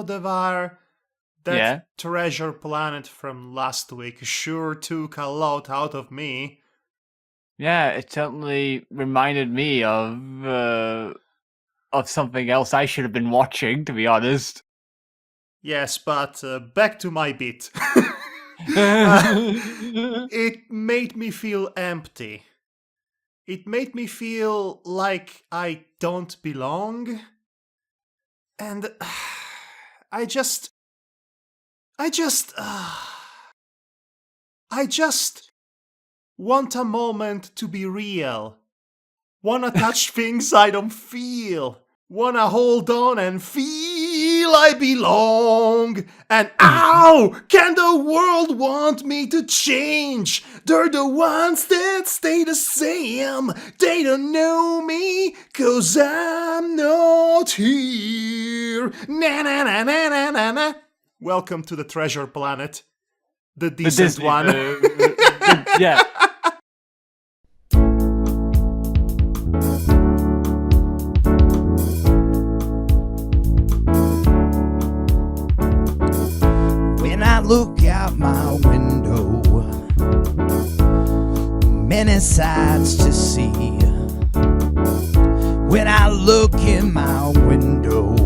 Devar, that Yeah. treasure planet from last week sure took a lot out of me. Yeah, it certainly reminded me of something else I should have been watching, to be honest. Yes, but back to my bit. It made me feel empty. It made me feel like I don't belong. And I just. I just. I just want a moment to be real. Wanna touch things I don't feel. Wanna hold on and feel I belong. And ow! Can the world want me to change? They're the ones that stay the same. They don't know me, 'cause I'm not here. Na na na na na na na. Welcome to the treasure planet. The decent Disney, one. yeah. When I look out my window, many sights to see. When I look in my window,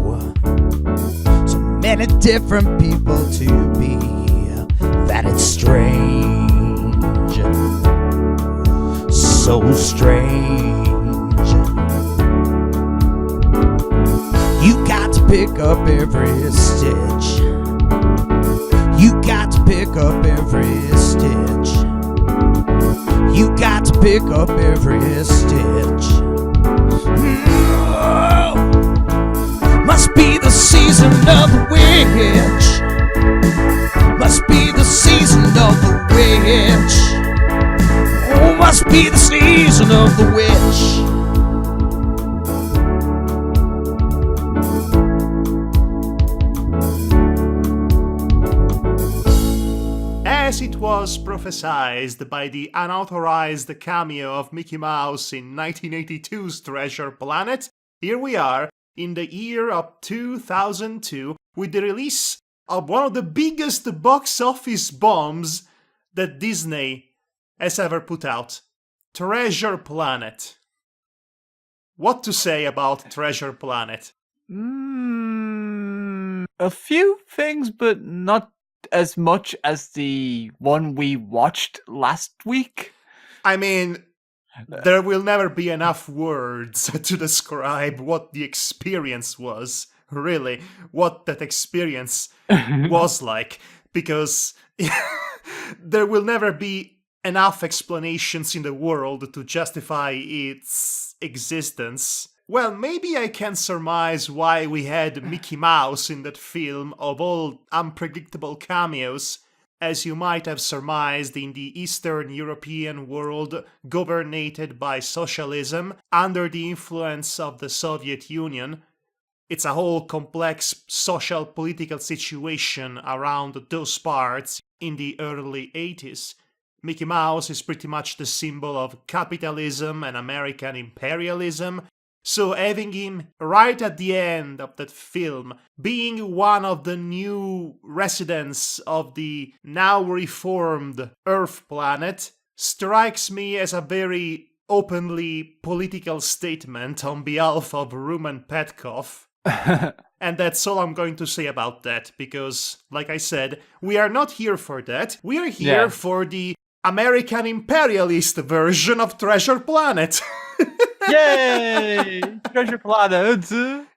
so many different people to be, that it's strange, so strange. You got to pick up every stitch. You got to pick up every stitch. You got to pick up every stitch. Must be the season of the witch. Must be the season of the witch. Oh, must be the season of the witch. As it was prophesied by the unauthorized cameo of Mickey Mouse in 1982's Treasure Planet, here we are in the year of 2002 with the release of one of the biggest box office bombs that Disney has ever put out, Treasure Planet. What to say about Treasure Planet? A few things, but not as much as the one we watched last week. I mean, there will never be enough words to describe what the experience was, really, what that experience was like, because there will never be enough explanations in the world to justify its existence. Well, maybe I can surmise why we had Mickey Mouse in that film of all unpredictable cameos, as you might have surmised in the Eastern European world governed by socialism under the influence of the Soviet Union. It's a whole complex social political situation around those parts in the early 80s. Mickey Mouse is pretty much the symbol of capitalism and American imperialism. So having him right at the end of that film, being one of the new residents of the now reformed Earth planet, strikes me as a very openly political statement on behalf of Roman Petkov. And that's all I'm going to say about that, because, like I said, we are not here for that. We are here for the American imperialist version of Treasure Planet. Yay! Treasure Planet!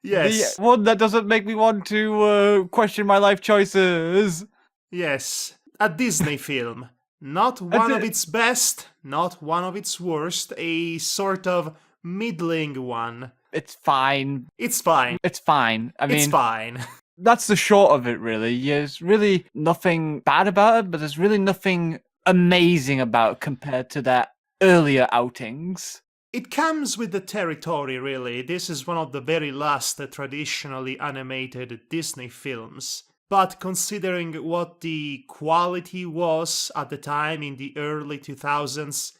Yes. The one that doesn't make me want to question my life choices. Yes. A Disney film. Not one of its best, not one of its worst, a sort of middling one. It's fine. It's fine. It's fine. I mean, it's fine. That's the short of it, really. There's really nothing bad about it, but there's really nothing amazing about it compared to their earlier outings. It comes with the territory, really. This is one of the very last traditionally animated Disney films. But considering what the quality was at the time in the early 2000s,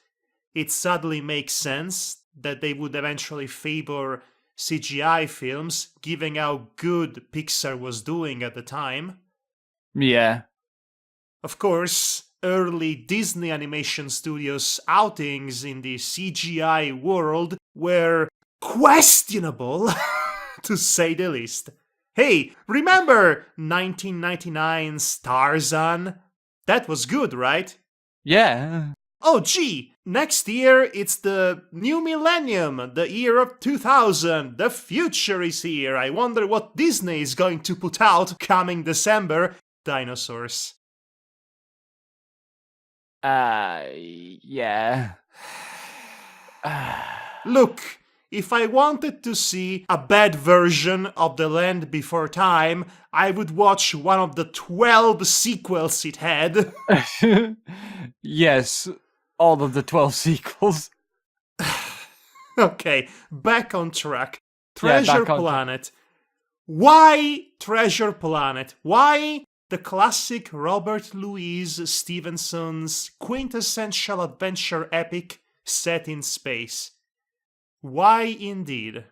it suddenly makes sense that they would eventually favor CGI films, given how good Pixar was doing at the time. Yeah. Of course, early Disney Animation Studios outings in the CGI world were questionable, to say the least. Hey, remember 1999's Tarzan? That was good, right? Yeah. Oh gee, next year it's the new millennium, the year of 2000. The future is here. I wonder what Disney is going to put out coming December. Dinosaurs. Yeah. Look, if I wanted to see a bad version of The Land Before Time, I would watch one of the 12 sequels it had. Yes, all of the 12 sequels. Okay, back on track. Yeah, Treasure back on track. Planet. Why Treasure Planet? Why the classic Robert Louis Stevenson's quintessential adventure epic set in space? Why indeed?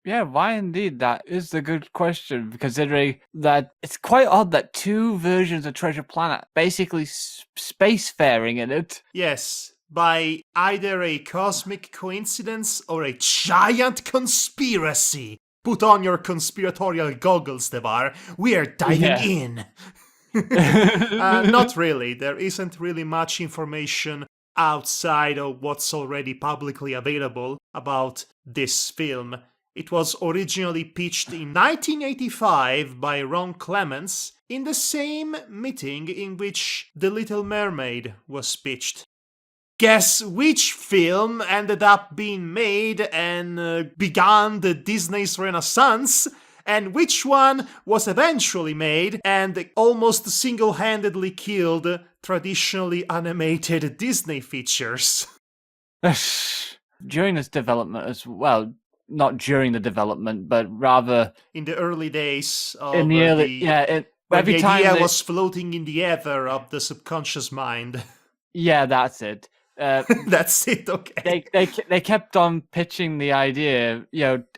Yeah, why indeed? That is a good question, considering that it's quite odd that two versions of Treasure Planet, basically spacefaring in it. Yes, by either a cosmic coincidence or a giant conspiracy. Put on your conspiratorial goggles, Devar. We are diving in. Not really. There isn't really much information outside of what's already publicly available about this film. It was originally pitched in 1985 by Ron Clements in the same meeting in which The Little Mermaid was pitched. Guess which film ended up being made and began the Disney's Renaissance, and which one was eventually made and almost single-handedly killed traditionally animated Disney features. During this development as well, not during the development, but rather in the early days of in the early, where every the time idea was floating in the ether of the subconscious mind. Yeah, that's it. That's it. Okay. They kept on pitching the idea,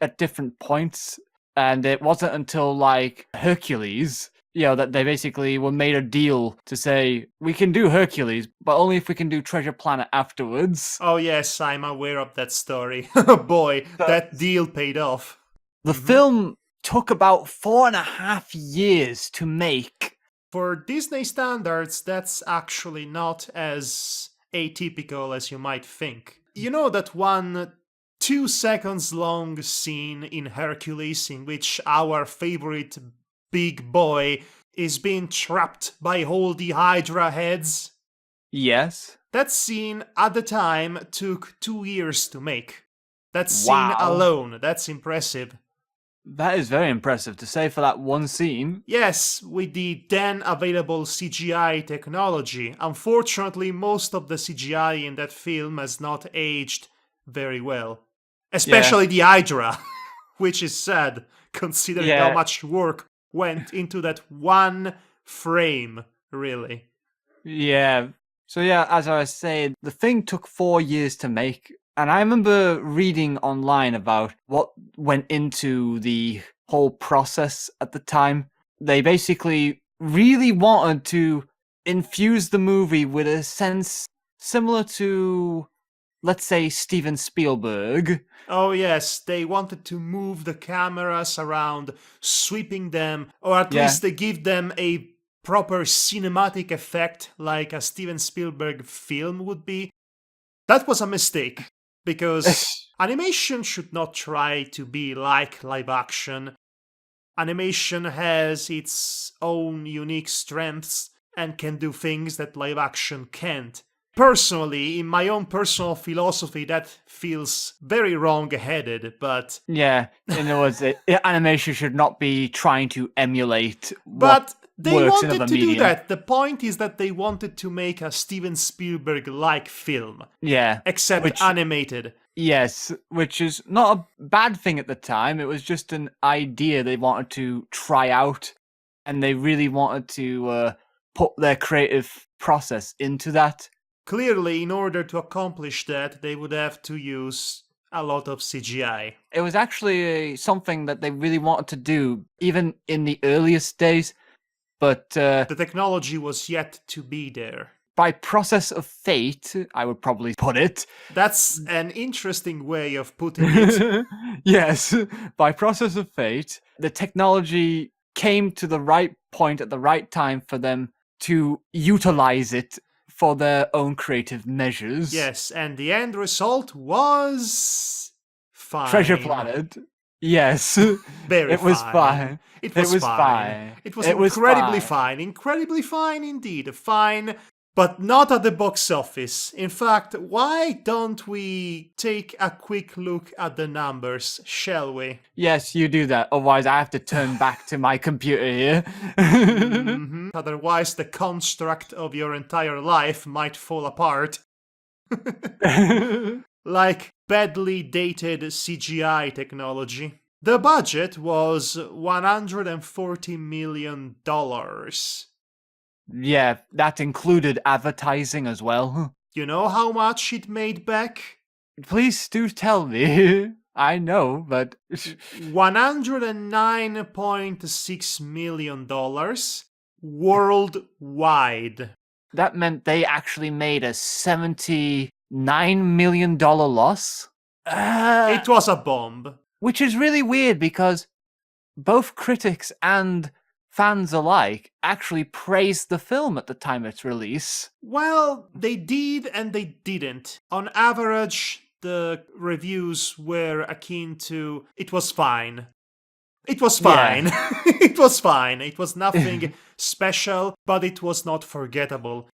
at different points, and it wasn't until like Hercules, that they basically were made a deal to say we can do Hercules, but only if we can do Treasure Planet afterwards. Oh yes, I'm aware of that story. Oh boy, that deal paid off. The film took about 4.5 years to make. For Disney standards, that's actually not as atypical as you might think. You know that one 2 seconds long scene in Hercules in which our favorite big boy is being trapped by all the Hydra heads? Yes. That scene at the time took 2 years to make. That scene Wow. alone, that's impressive. That is very impressive to say for that one scene. Yes, with the then available CGI technology. Unfortunately, most of the CGI in that film has not aged very well. Especially the Hydra, which is sad, considering how much work went into that one frame, really. Yeah. So as I was saying, the thing took 4 years to make. And I remember reading online about what went into the whole process at the time. They basically really wanted to infuse the movie with a sense similar to, let's say, Steven Spielberg. Oh yes, they wanted to move the cameras around, sweeping them, or at least they give them a proper cinematic effect like a Steven Spielberg film would be. That was a mistake, because animation should not try to be like live action. Animation has its own unique strengths and can do things that live action can't. Personally, in my own personal philosophy, that feels very wrong-headed, but... Yeah, in other words, animation should not be trying to emulate But they works in wanted other to do medium. that. The point is that they wanted to make a Steven Spielberg-like film. Yeah. Except animated. Yes, which is not a bad thing at the time. It was just an idea they wanted to try out, and they really wanted to put their creative process into that. Clearly, in order to accomplish that, they would have to use a lot of CGI. It was actually something that they really wanted to do, even in the earliest days, but The technology was yet to be there. by process of fate, I would probably put it. That's an interesting way of putting it. Yes, by process of fate, the technology came to the right point at the right time for them to utilize it for their own creative measures. Yes, and the end result was fine. Treasure Planet. Yes. Very It was fine. fine. It was fine. It was incredibly fine. Incredibly fine indeed. Fine, but not at the box office. In fact, why don't we take a quick look at the numbers, shall we? Yes, you do that. Otherwise, I have to turn back to my computer here. Otherwise, the construct of your entire life might fall apart. Like badly dated CGI technology. The budget was $140 million. Yeah, that included advertising as well. You know how much it made back? Please do tell me. I know, but $109.6 million worldwide. that meant they actually made a $79 million loss. It was a bomb. Which is really weird because both critics and fans alike actually praised the film at the time of its release. Well, they did and they didn't. On average, the reviews were akin to, it was fine. It was fine. Yeah. It was fine. It was nothing special, but it was not forgettable.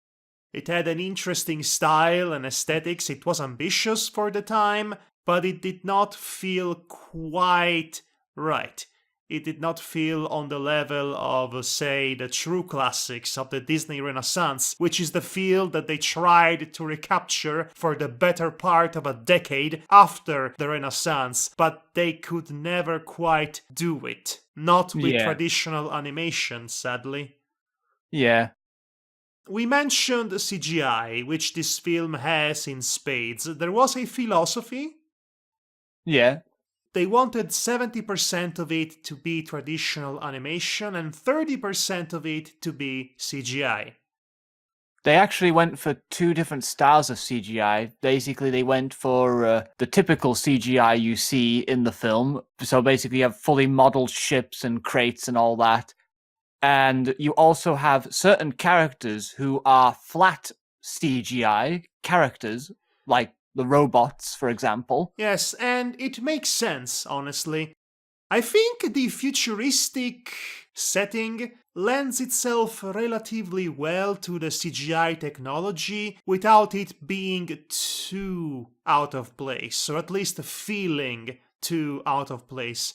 It had an interesting style and aesthetics. It was ambitious for the time, but it did not feel quite right. It did not feel on the level of, say, the true classics of the Disney Renaissance, which is the feel that they tried to recapture for the better part of a decade after the Renaissance, but they could never quite do it. Not with traditional animation, sadly. Yeah. We mentioned CGI, which this film has in spades. There was a philosophy. Yeah. They wanted 70% of it to be traditional animation and 30% of it to be CGI. They actually went for two different styles of CGI. Basically, they went for the typical CGI you see in the film. So basically, you have fully modeled ships and crates and all that. And you also have certain characters who are flat CGI characters, like the robots, for example. Yes, and it makes sense, honestly. I think the futuristic setting lends itself relatively well to the CGI technology without it being too out of place, or at least feeling too out of place.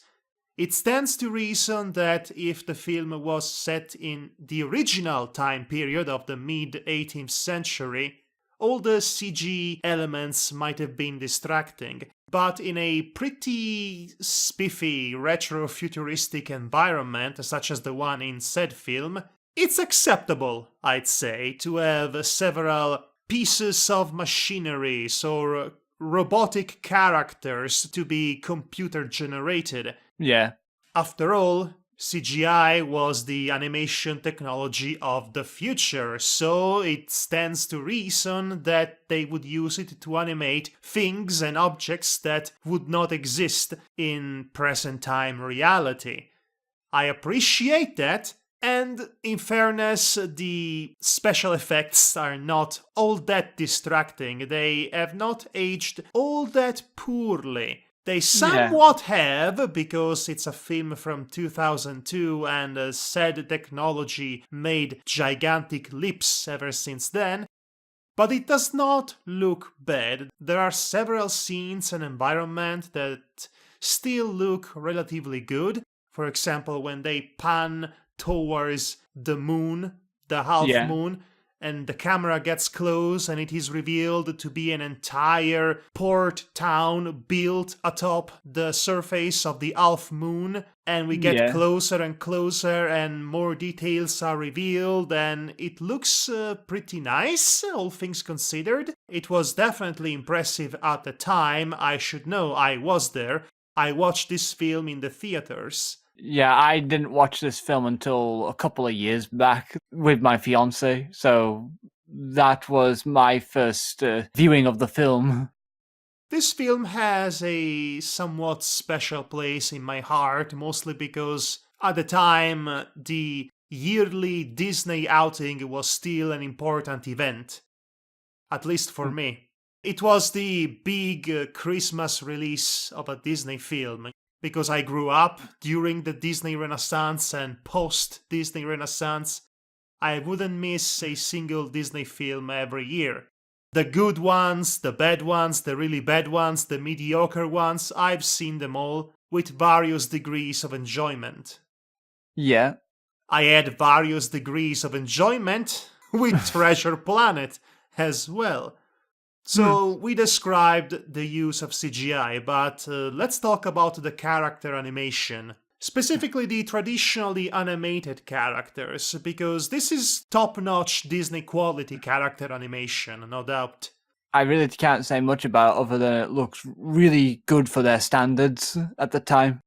It stands to reason that if the film was set in the original time period of the mid-18th century, all the CG elements might have been distracting, but in a pretty spiffy retro-futuristic environment, such as the one in said film, it's acceptable, I'd say, to have several pieces of machinery or robotic characters to be computer-generated. Yeah. After all, CGI was the animation technology of the future, so it stands to reason that they would use it to animate things and objects that would not exist in present-time reality. I appreciate that, and in fairness, the special effects are not all that distracting. They have not aged all that poorly. They somewhat have, because it's a film from 2002 and said technology made gigantic leaps ever since then, but it does not look bad. There are several scenes and environments that still look relatively good. For example, when they pan towards the moon, the half moon, and the camera gets close and it is revealed to be an entire port town built atop the surface of the half moon, and we get closer and closer and more details are revealed, and it looks pretty nice, all things considered. It was definitely impressive at the time. I should know, I was there. I watched this film in the theaters. Yeah, I didn't watch this film until a couple of years back with my fiance, so that was my first viewing of the film. This film has a somewhat special place in my heart, mostly because at the time the yearly Disney outing was still an important event, at least for me. It was the big Christmas release of a Disney film. Because I grew up during the Disney Renaissance and post-Disney Renaissance, I wouldn't miss a single Disney film every year. The good ones, the bad ones, the really bad ones, the mediocre ones, I've seen them all with various degrees of enjoyment. Yeah. I had various degrees of enjoyment with Treasure Planet as well. So we described the use of CGI, but let's talk about the character animation. Specifically the traditionally animated characters, because this is top-notch Disney quality character animation, no doubt. I really can't say much about it other than it looks really good for their standards at the time.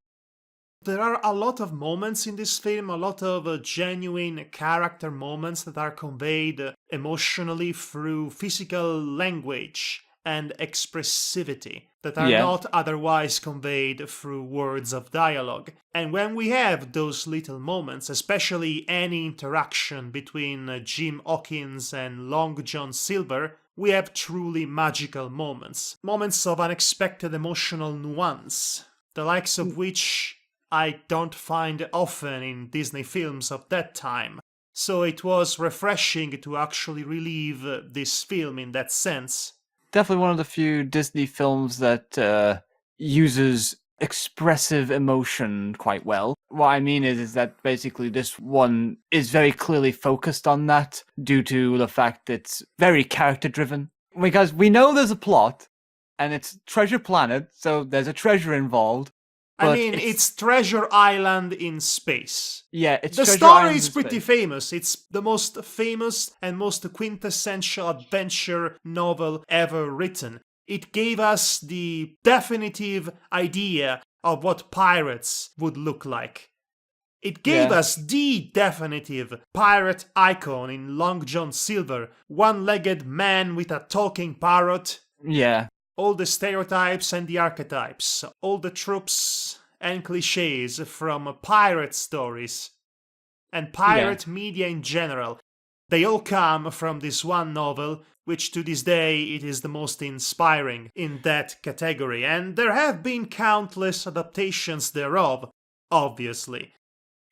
There are a lot of moments in this film, a lot of genuine character moments that are conveyed emotionally through physical language and expressivity that are not otherwise conveyed through words of dialogue. And when we have those little moments, especially any interaction between Jim Hawkins and Long John Silver, we have truly magical moments. Moments of unexpected emotional nuance, the likes of which I don't find often in Disney films of that time. So it was refreshing to actually relive this film in that sense. Definitely one of the few Disney films that uses expressive emotion quite well. What I mean is that basically this one is very clearly focused on that due to the fact it's very character driven. Because we know there's a plot and it's Treasure Planet, so there's a treasure involved. I mean, it's Treasure Island in space. Yeah, it's the Treasure story Island is in pretty space. famous. It's the most famous and most quintessential adventure novel ever written. It gave us the definitive idea of what pirates would look like. It gave us the definitive pirate icon in Long John Silver, one-legged man with a talking parrot. Yeah. All the stereotypes and the archetypes, all the tropes and cliches from pirate stories and pirate media in general, they all come from this one novel, which to this day it is the most inspiring in that category. And there have been countless adaptations thereof, obviously.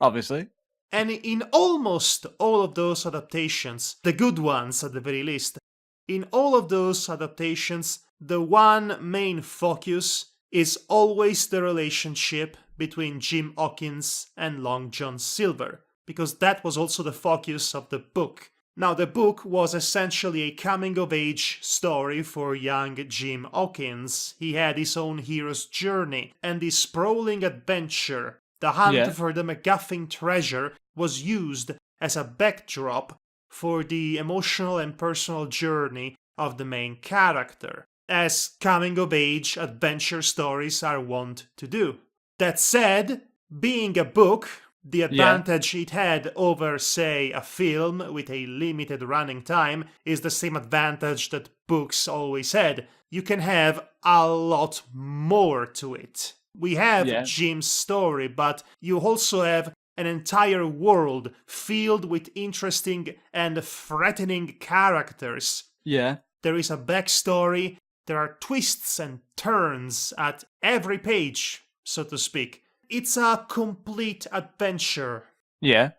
And in almost all of those adaptations, the good ones at the very least, in all of those adaptations, the one main focus is always the relationship between Jim Hawkins and Long John Silver, because that was also the focus of the book. Now, the book was essentially a coming-of-age story for young Jim Hawkins. He had his own hero's journey, and the sprawling adventure, the hunt for the MacGuffin treasure, was used as a backdrop for the emotional and personal journey of the main character, as coming-of-age adventure stories are wont to do. That said, being a book, the advantage it had over, say, a film with a limited running time is the same advantage that books always had. You can have a lot more to it. We have Jim's story, but you also have an entire world filled with interesting and threatening characters. Yeah. There is a backstory, there are twists and turns at every page, so to speak. It's a complete adventure. Yeah.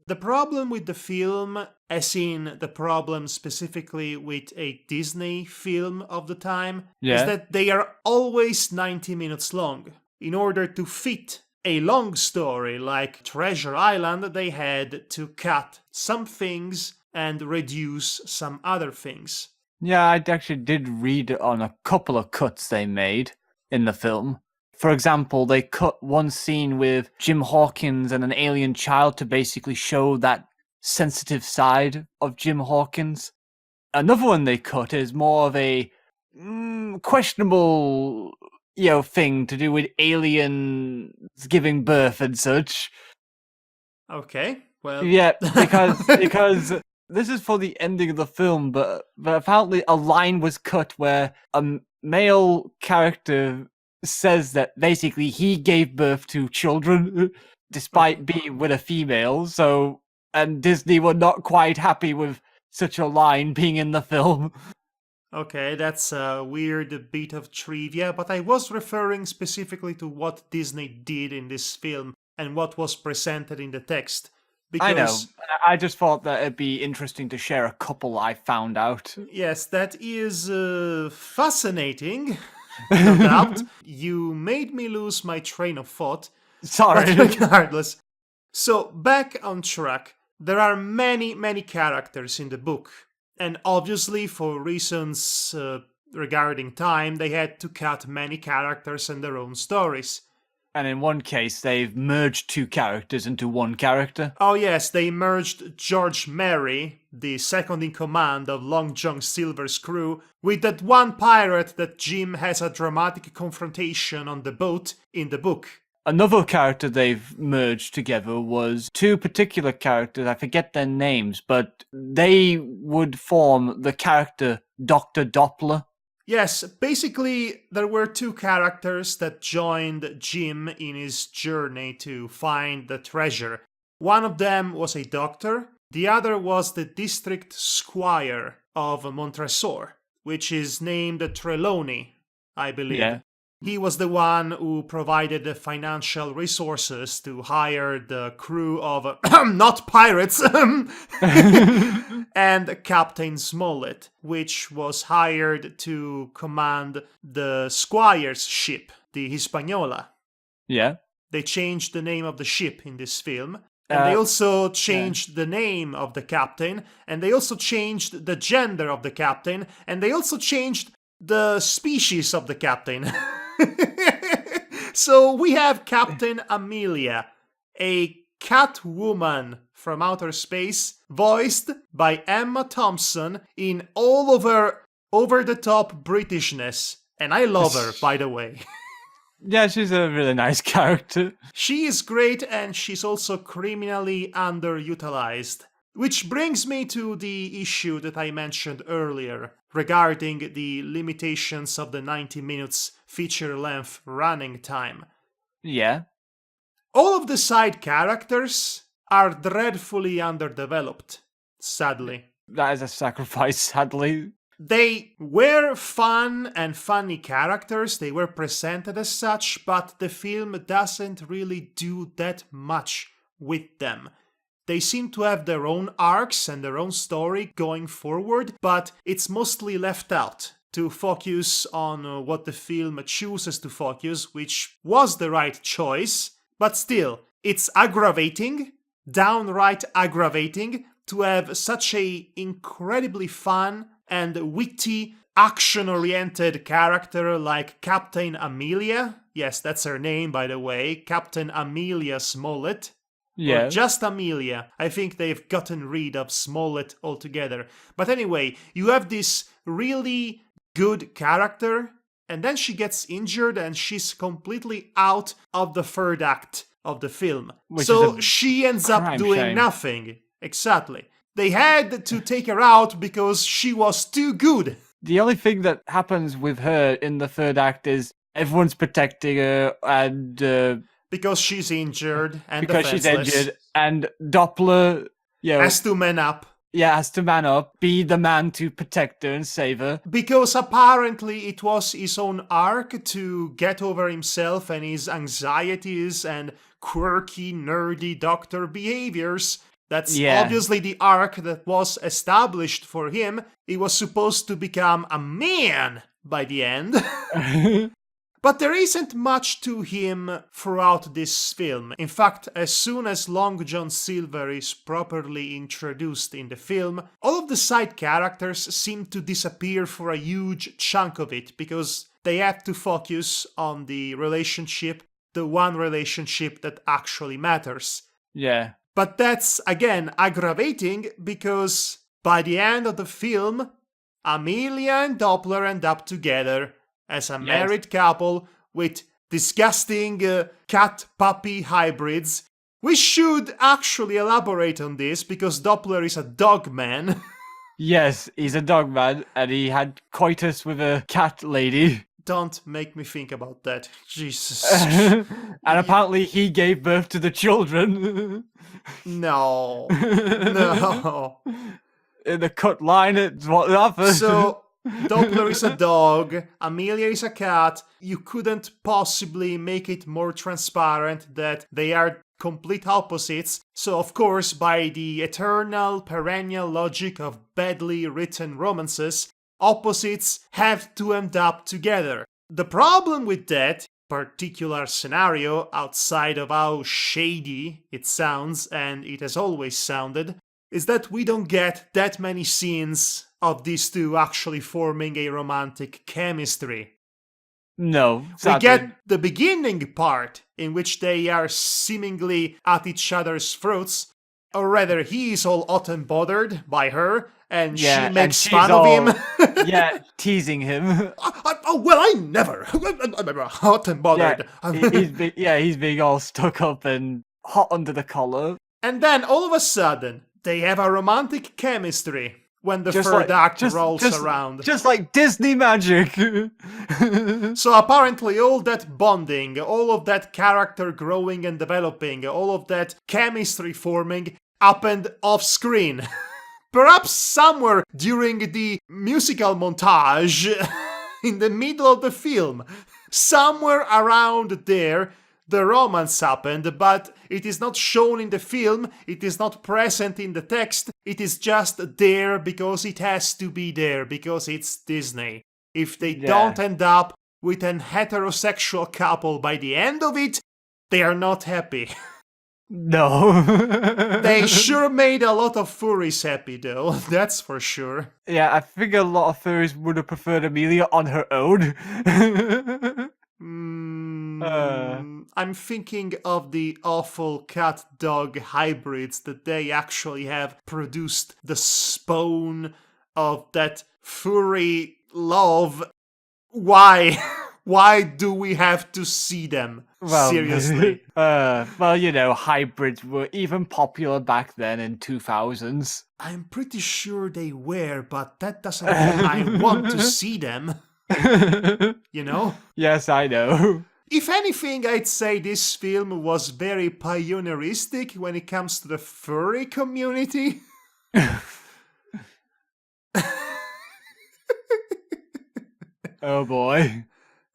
The problem with the film, as in the problem specifically with a Disney film of the time, is that they are always 90 minutes long. In order to fit a long story like Treasure Island, they had to cut some things and reduce some other things. Yeah, I actually did read on a couple of cuts they made in the film. For example, they cut one scene with Jim Hawkins and an alien child to basically show that sensitive side of Jim Hawkins. Another one they cut is more of a questionable, thing to do with aliens giving birth and such. Okay, well... Yeah, because this is for the ending of the film, but apparently a line was cut where a male character says that basically he gave birth to children despite being with a female, and Disney were not quite happy with such a line being in the film. Okay, that's a weird bit of trivia, but I was referring specifically to what Disney did in this film and what was presented in the text. Because, I know. I just thought that it'd be interesting to share a couple I found out. Yes, that is fascinating, no doubt. You made me lose my train of thought. Sorry. But regardless. So, back on track. There are many, many characters in the book. And obviously, for reasons regarding time, they had to cut many characters and their own stories. And in one case, they've merged two characters into one character. Oh yes, they merged George Merry, the second in command of Long John Silver's crew, with that one pirate that Jim has a dramatic confrontation on the boat in the book. Another character they've merged together was two particular characters, I forget their names, but they would form the character Dr. Doppler. Yes, basically there were two characters that joined Jim in his journey to find the treasure. One of them was a doctor, the other was the district squire of Montresor, which is named Trelawney, I believe. Yeah. He was the one who provided the financial resources to hire the crew of, not pirates, and Captain Smollett, which was hired to command the squire's ship, the Hispaniola. Yeah. They changed the name of the ship in this film. And they also changed the name of the captain, and they also changed the gender of the captain, and they also changed the species of the captain. So we have Captain Amelia, a cat woman from outer space, voiced by Emma Thompson in all of her over-the-top Britishness. And I love her, by the way. Yeah, she's a really nice character. She is great, and she's also criminally underutilized. Which brings me to the issue that I mentioned earlier, regarding the limitations of the 90 minutes feature-length running time. Yeah. All of the side characters are dreadfully underdeveloped, sadly. That is a sacrifice, sadly. They were fun and funny characters, they were presented as such, but the film doesn't really do that much with them. They seem to have their own arcs and their own story going forward, but it's mostly left out to focus on what the film chooses to focus, which was the right choice, but still, it's aggravating, downright aggravating, to have such a incredibly fun and witty, action-oriented character like Captain Amelia. Yes, that's her name, by the way, Captain Amelia Smollett. Yeah. Or just Amelia. I think they've gotten rid of Smollett altogether. But anyway, you have this really good character, and then she gets injured and she's completely out of the third act of the film. So she ends up doing nothing. Exactly. They had to take her out because she was too good. The only thing that happens with her in the third act is everyone's protecting her and... because she's injured and because defenseless. She's injured, and Doppler, has to man up. Yeah, has to man up, be the man to protect her and save her. Because apparently it was his own arc to get over himself and his anxieties and quirky, nerdy doctor behaviors. That's obviously the arc that was established for him. He was supposed to become a man by the end. But there isn't much to him throughout this film. In fact, as soon as Long John Silver is properly introduced in the film, all of the side characters seem to disappear for a huge chunk of it, because they have to focus on the relationship, the one relationship that actually matters. Yeah. But that's, again, aggravating, because by the end of the film, Amelia and Doppler end up together as a married couple with disgusting cat-puppy hybrids. We should actually elaborate on this, because Doppler is a dog man. Yes, he's a dog man, and he had coitus with a cat lady. Don't make me think about that. Jesus. And apparently he gave birth to the children. No. No. In the cut line, it's what happened. So, Doppler is a dog, Amelia is a cat. You couldn't possibly make it more transparent that they are complete opposites. So, of course, by the eternal, perennial logic of badly written romances, opposites have to end up together. The problem with that particular scenario, outside of how shady it sounds, and it has always sounded, is that we don't get that many scenes of these two actually forming a romantic chemistry. No, sadly. We get the beginning part, in which they are seemingly at each other's throats, or rather he is all hot and bothered by her, and she makes fun of him. Yeah, teasing him. I never. I'm hot and bothered. He's being all stuck up and hot under the collar. And then all of a sudden, they have a romantic chemistry when the third act rolls around. Just like Disney magic. So apparently all that bonding, all of that character growing and developing, all of that chemistry forming happened off screen. Perhaps somewhere during the musical montage in the middle of the film. Somewhere around there, the romance happened, but it is not shown in the film, it is not present in the text, it is just there because it has to be there, because it's Disney. If they don't end up with an heterosexual couple by the end of it, they are not happy. No. They sure made a lot of furries happy, though, that's for sure. Yeah, I think a lot of furries would have preferred Amelia on her own. I'm thinking of the awful cat-dog hybrids that they actually have produced the spawn of that furry love. Why? Why do we have to see them? Well, seriously. Hybrids were even popular back then in 2000s. I'm pretty sure they were, but that doesn't mean I want to see them. You know? Yes, I know. If anything, I'd say this film was very pioneeristic when it comes to the furry community. Oh boy.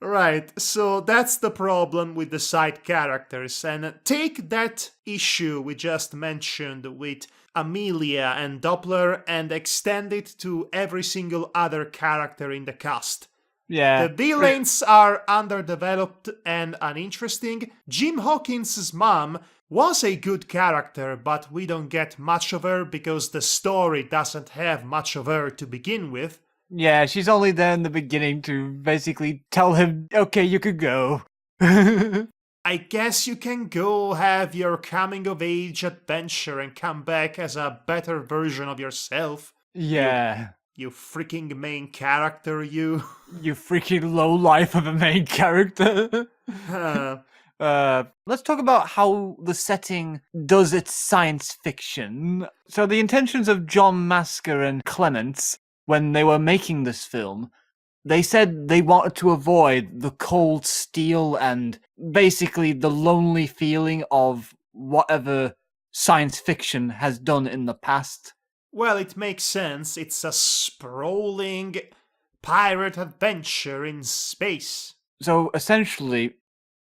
Right, so that's the problem with the side characters, and take that issue we just mentioned with Amelia and Doppler and extend it to every single other character in the cast. Yeah. The villains are underdeveloped and uninteresting. Jim Hawkins' mom was a good character, but we don't get much of her because the story doesn't have much of her to begin with. Yeah, she's only there in the beginning to basically tell him, okay, you could go. I guess you can go have your coming-of-age adventure and come back as a better version of yourself. Yeah. You freaking main character, you. You freaking lowlife of a main character. Let's talk about how the setting does its science fiction. So the intentions of John Masker and Clements, when they were making this film, they said they wanted to avoid the cold steel and basically the lonely feeling of whatever science fiction has done in the past. Well, it makes sense. It's a sprawling pirate adventure in space. So essentially,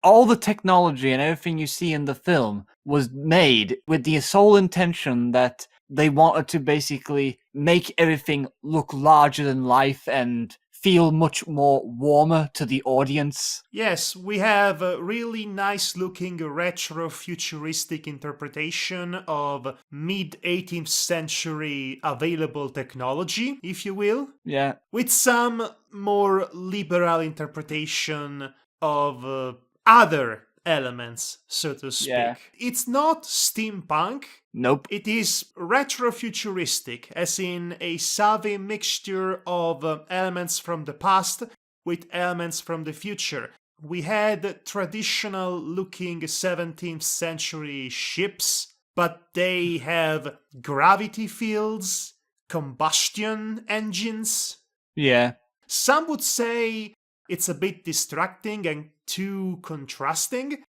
all the technology and everything you see in the film was made with the sole intention that they wanted to basically make everything look larger than life and feel much more warmer to the audience. Yes, we have a really nice looking retro-futuristic interpretation of mid-18th century available technology, if you will, Yeah. with some more liberal interpretation of other elements, so to speak. Yeah. It's not steampunk. Nope. It is retro-futuristic, as in a savvy mixture of elements from the past with elements from the future. We had traditional-looking 17th century ships, but they have gravity fields, combustion engines. Yeah. Some would say it's a bit distracting and too contrasting.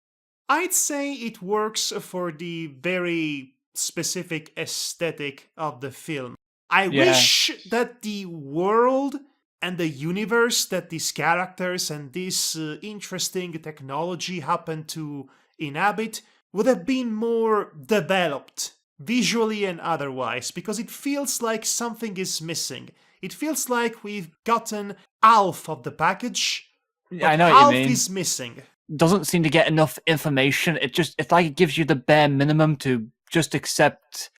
I'd say it works for the very specific aesthetic of the film. I wish that the world and the universe that these characters and this interesting technology happen to inhabit would have been more developed, visually and otherwise, because it feels like something is missing. It feels like we've gotten half of the package, but I know what you half mean. is missing. Doesn't seem to get enough information. It's like it gives you the bare minimum to just accept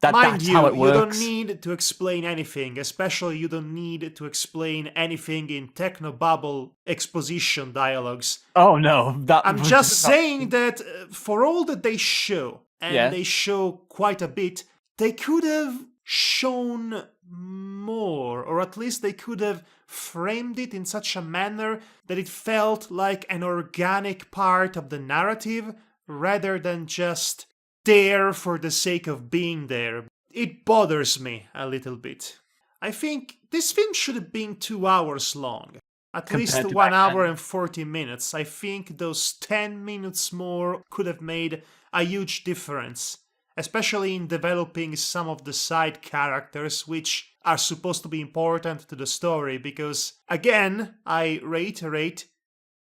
that Mind that's you, how it you works. don't need to explain anything, especially you don't need to explain anything in technobabble exposition dialogues. Oh no, that I'm was just not- saying that for all that they show, and Yeah. they show quite a bit, they could have shown more, or at least they could have framed it in such a manner that it felt like an organic part of the narrative rather than just there for the sake of being there. It bothers me a little bit. I think this film should have been 2 hours long. At least Compared to 1 back hour then. and 40 minutes. I think those 10 minutes more could have made a huge difference, especially in developing some of the side characters which are supposed to be important to the story, because, again, I reiterate,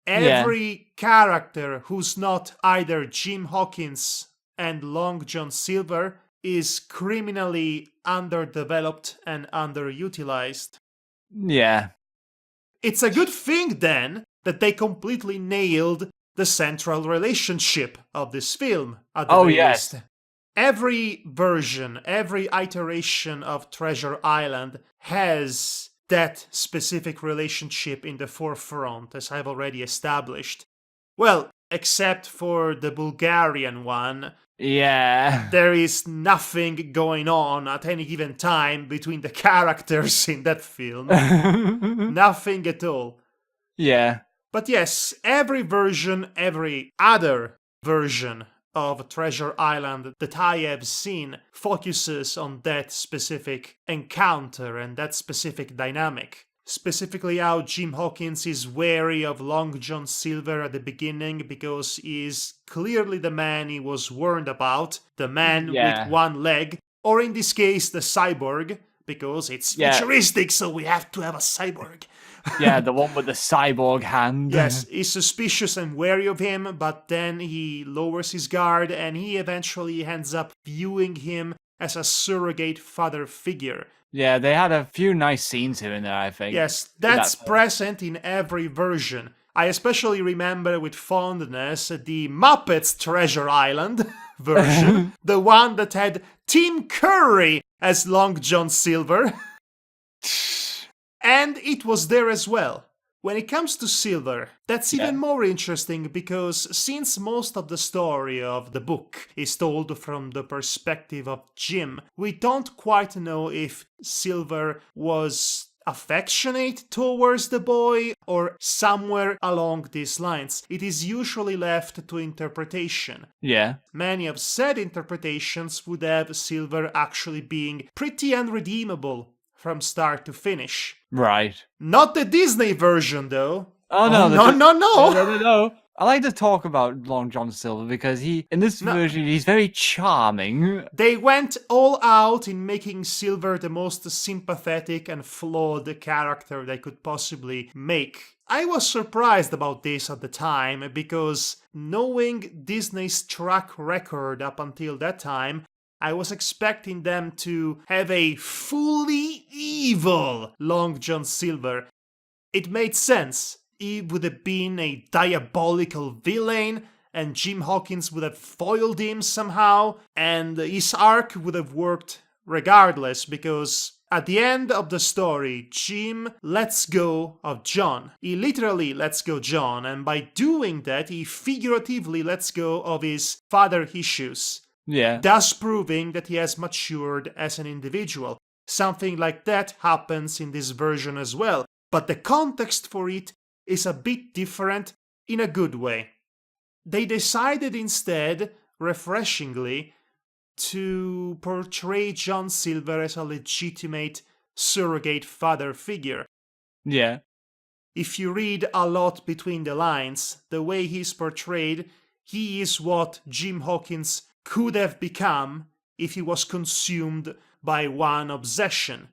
every character who's not either Jim Hawkins and Long John Silver is criminally underdeveloped and underutilized. Yeah. It's a good thing, then, that they completely nailed the central relationship of this film, at the very yes. least. Every version, every iteration of Treasure Island has that specific relationship in the forefront, as I've already established. Well, except for the Bulgarian one. Yeah. There is nothing going on at any given time between the characters in that film. Nothing at all. Yeah. But yes, every version, every other version of Treasure Island that I have seen focuses on that specific encounter and that specific dynamic. Specifically how Jim Hawkins is wary of Long John Silver at the beginning because he is clearly the man he was warned about, the man with one leg, or in this case the cyborg, because it's futuristic, so we have to have a cyborg. Yeah, the one with the cyborg hand. Yes, he's suspicious and wary of him, but then he lowers his guard and he eventually ends up viewing him as a surrogate father figure. Yeah, they had a few nice scenes here and there, I think. Yes, that's present in every version. I especially remember with fondness the Muppets Treasure Island version, the one that had Tim Curry as Long John Silver. And it was there as well. When it comes to Silver, that's even more interesting because since most of the story of the book is told from the perspective of Jim, we don't quite know if Silver was affectionate towards the boy or somewhere along these lines. It is usually left to interpretation. Yeah. Many of said interpretations would have Silver actually being pretty unredeemable from start to finish. Right. Not the Disney version, though. Oh, no. No. I like to talk about Long John Silver because in this version, he's very charming. They went all out in making Silver the most sympathetic and flawed character they could possibly make. I was surprised about this at the time because knowing Disney's track record up until that time, I was expecting them to have a fully evil Long John Silver. it made sense. He would have been a diabolical villain, and Jim Hawkins would have foiled him somehow, and his arc would have worked regardless, because at the end of the story, Jim lets go of John. He literally lets go John, and by doing that, he figuratively lets go of his father issues. Yeah. Thus proving that he has matured as an individual. Something like that happens in this version as well, but the context for it is a bit different in a good way. They decided instead, refreshingly, to portray John Silver as a legitimate surrogate father figure. Yeah. If you read a lot between the lines, the way he's portrayed, he is what Jim Hawkins could have become if he was consumed by one obsession.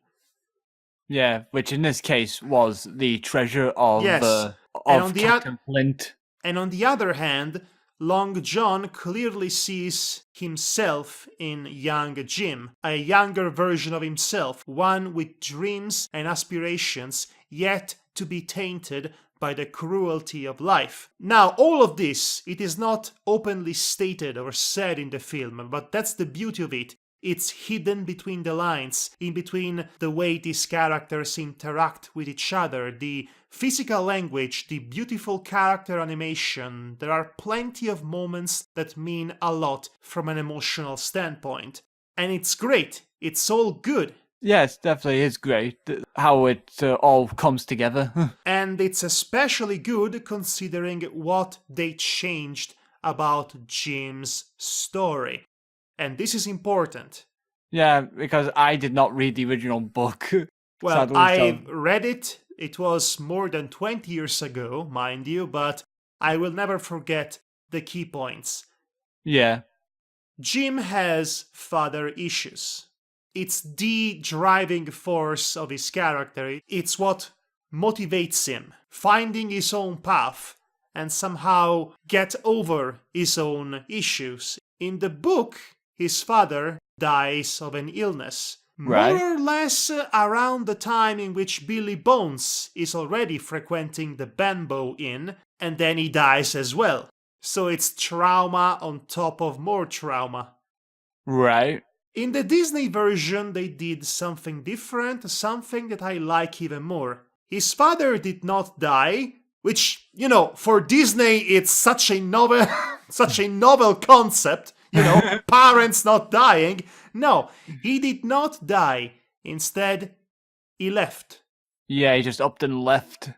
Yeah, which in this case was the treasure of, Yes. And on of the Captain Flint. And on the other hand, Long John clearly sees himself in young Jim, a younger version of himself, one with dreams and aspirations yet to be tainted by the cruelty of life. Now, all of this, it is not openly stated or said in the film, but that's the beauty of it. It's hidden between the lines, in between the way these characters interact with each other, the physical language, the beautiful character animation. There are plenty of moments that mean a lot from an emotional standpoint. And it's great. It's all good. Yes, definitely is great how it all comes together. And it's especially good considering what they changed about Jim's story. And this is important. Yeah, because I did not read the original book. Well, I read it. It was more than 20 years ago, mind you, but I will never forget the key points. Yeah. Jim has father issues. It's the driving force of his character. It's what motivates him, finding his own path and somehow get over his own issues. In the book, his father dies of an illness, right, more or less around the time in which Billy Bones is already frequenting the Bambo Inn, and then he dies as well. So it's trauma on top of more trauma. Right. In the Disney version, they did something different, something that I like even more. His father did not die, which, you know, for Disney, it's such a novel, such a novel concept. You know, parents not dying. No, he did not die. Instead, he left. Yeah, he just upped and left.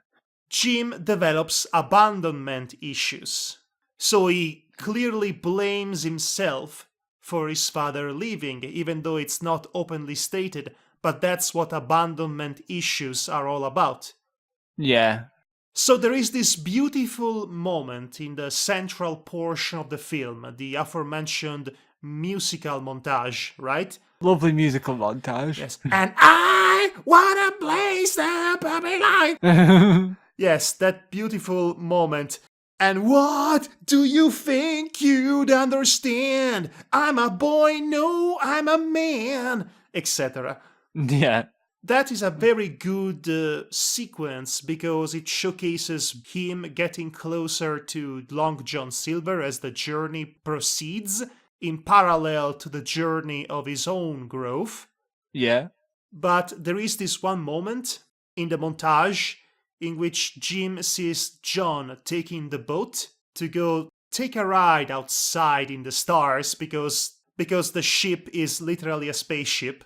Jim develops abandonment issues. So he clearly blames himself for his father leaving, even though it's not openly stated. But that's what abandonment issues are all about. Yeah. So there is this beautiful moment in the central portion of the film, the aforementioned musical montage, right? Lovely musical montage. Yes. And I wanna blaze the puppy line. Yes, that beautiful moment. And what do you think you'd understand? I'm a boy, no, I'm a man, etc. Yeah. That is a very good sequence because it showcases him getting closer to Long John Silver as the journey proceeds, in parallel to the journey of his own growth. Yeah. But there is this one moment in the montage in which Jim sees John taking the boat to go take a ride outside in the stars because the ship is literally a spaceship.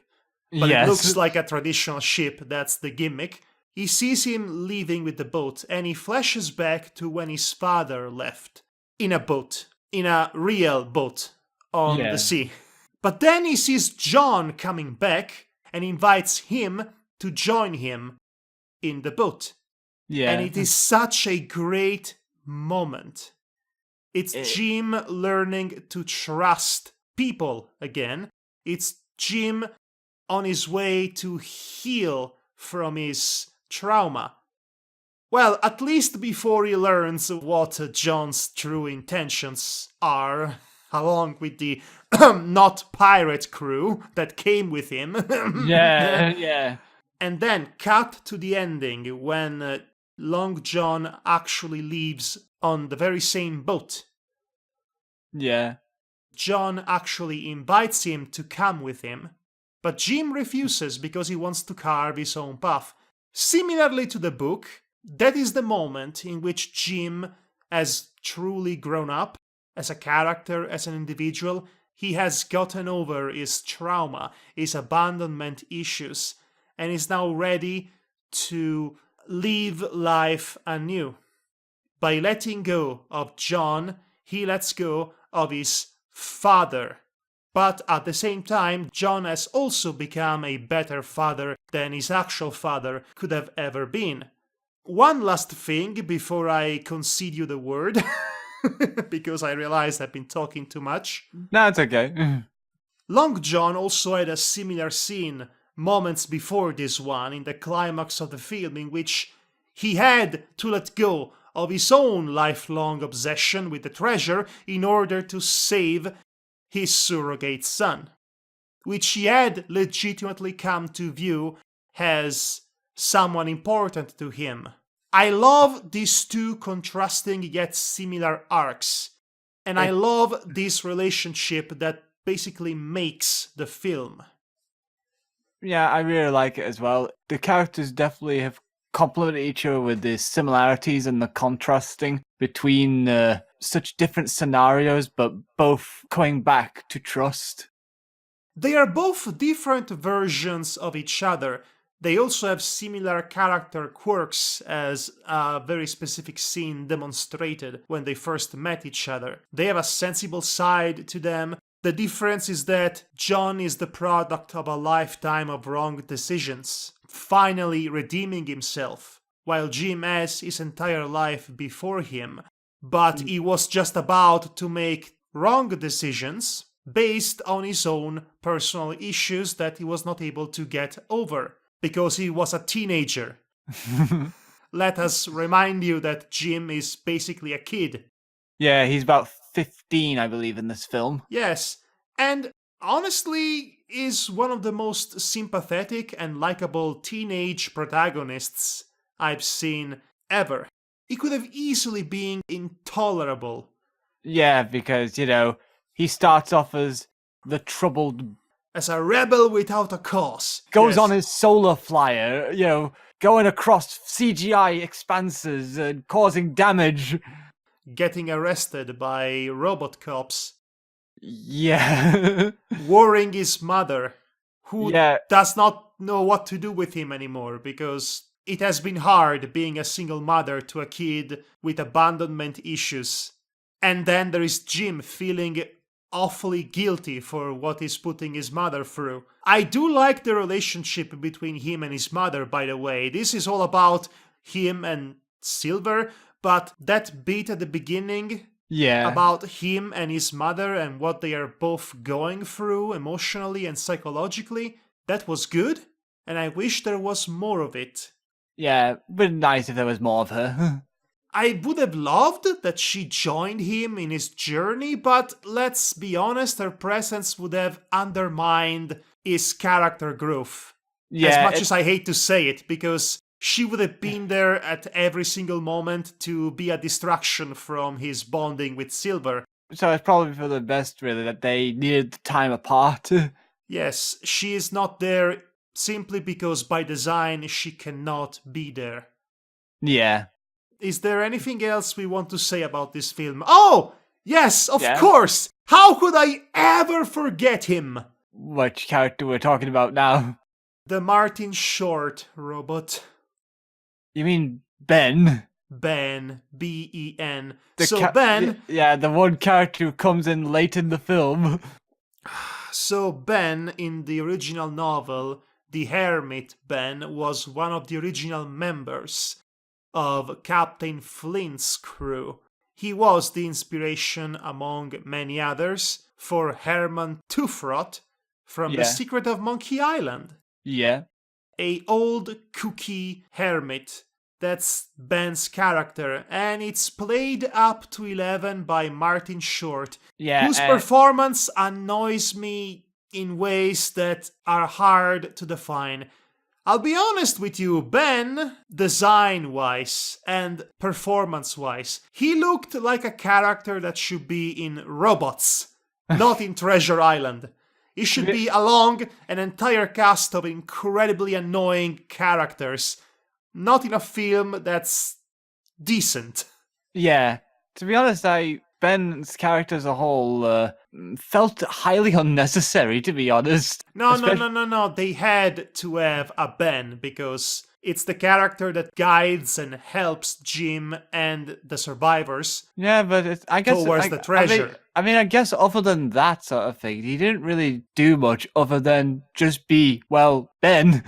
But yes. It looks like a traditional ship, that's the gimmick. He sees him leaving with the boat, and he flashes back to when his father left. In a boat. In a real boat. On the sea. But then he sees John coming back, and invites him to join him in the boat. Yeah. And it is such a great moment. It's Jim learning to trust people again. It's Jim on his way to heal from his trauma. Well, at least before he learns what John's true intentions are, along with the not pirate crew that came with him. Yeah. And then cut to the ending when Long John actually lives on the very same boat. Yeah. John actually invites him to come with him, but Jim refuses because he wants to carve his own path. Similarly to the book, that is the moment in which Jim has truly grown up as a character, as an individual. He has gotten over his trauma, his abandonment issues, and is now ready to live life anew. By letting go of John, he lets go of his father. But at the same time, John has also become a better father than his actual father could have ever been. One last thing before I concede you the word, because I realized I've been talking too much. No, it's okay. Long John also had a similar scene moments before this one, in the climax of the film, in which he had to let go of his own lifelong obsession with the treasure in order to save his surrogate son, which he had legitimately come to view as someone important to him. I love these two contrasting yet similar arcs, and I love this relationship that basically makes the film. Yeah, I really like it as well. The characters definitely have complemented each other with the similarities and the contrasting between such different scenarios, but both coming back to trust. They are both different versions of each other. They also have similar character quirks, as a very specific scene demonstrated when they first met each other. They have a sensible side to them. The difference is that John is the product of a lifetime of wrong decisions, finally redeeming himself, while Jim has his entire life before him, but he was just about to make wrong decisions based on his own personal issues that he was not able to get over, because he was a teenager. Let us remind you that Jim is basically a kid. Yeah, he's about 15, I believe, in this film. Yes, and honestly is one of the most sympathetic and likable teenage protagonists I've seen ever. He could have easily been intolerable. Yeah, because, he starts off as the troubled... As a rebel without a cause. Goes Yes. on his solar flyer, going across CGI expanses and causing damage. Getting arrested by robot cops. Yeah. Worrying his mother, who Yeah. does not know what to do with him anymore, because it has been hard being a single mother to a kid with abandonment issues. And then there is Jim feeling awfully guilty for what he's putting his mother through. I do like the relationship between him and his mother, by the way. This is all about him and Silver, but that bit at the beginning about him and his mother and what they are both going through emotionally and psychologically, that was good, and I wish there was more of it. Yeah, it would be nice if there was more of her. I would have loved that she joined him in his journey, but let's be honest, her presence would have undermined his character growth. As much as I hate to say it, because she would have been there at every single moment to be a distraction from his bonding with Silver. So it's probably for the best, really, that they needed the time apart. Yes, she is not there simply because by design she cannot be there. Yeah. Is there anything else we want to say about this film? Oh! Yes, of Yeah? course! How could I ever forget him? Which character we're talking about now? The Martin Short robot. You mean Ben? Ben. B-E-N. Ben? Yeah, the one character who comes in late in the film. So Ben, in the original novel, the hermit Ben, was one of the original members of Captain Flint's crew. He was the inspiration, among many others, for Herman Tufrot from The Secret of Monkey Island. Yeah. A old kooky hermit. That's Ben's character, and it's played up to 11 by Martin Short, whose performance annoys me in ways that are hard to define. I'll be honest with you, Ben, design-wise and performance-wise, he looked like a character that should be in Robots, not in Treasure Island. He should be along an entire cast of incredibly annoying characters, not in a film that's decent. Yeah. To be honest, Ben's character as a whole felt highly unnecessary, to be honest. No. They had to have a Ben because it's the character that guides and helps Jim and the survivors. Yeah, but I guess towards the treasure. I guess other than that sort of thing, he didn't really do much other than just be, well, Ben.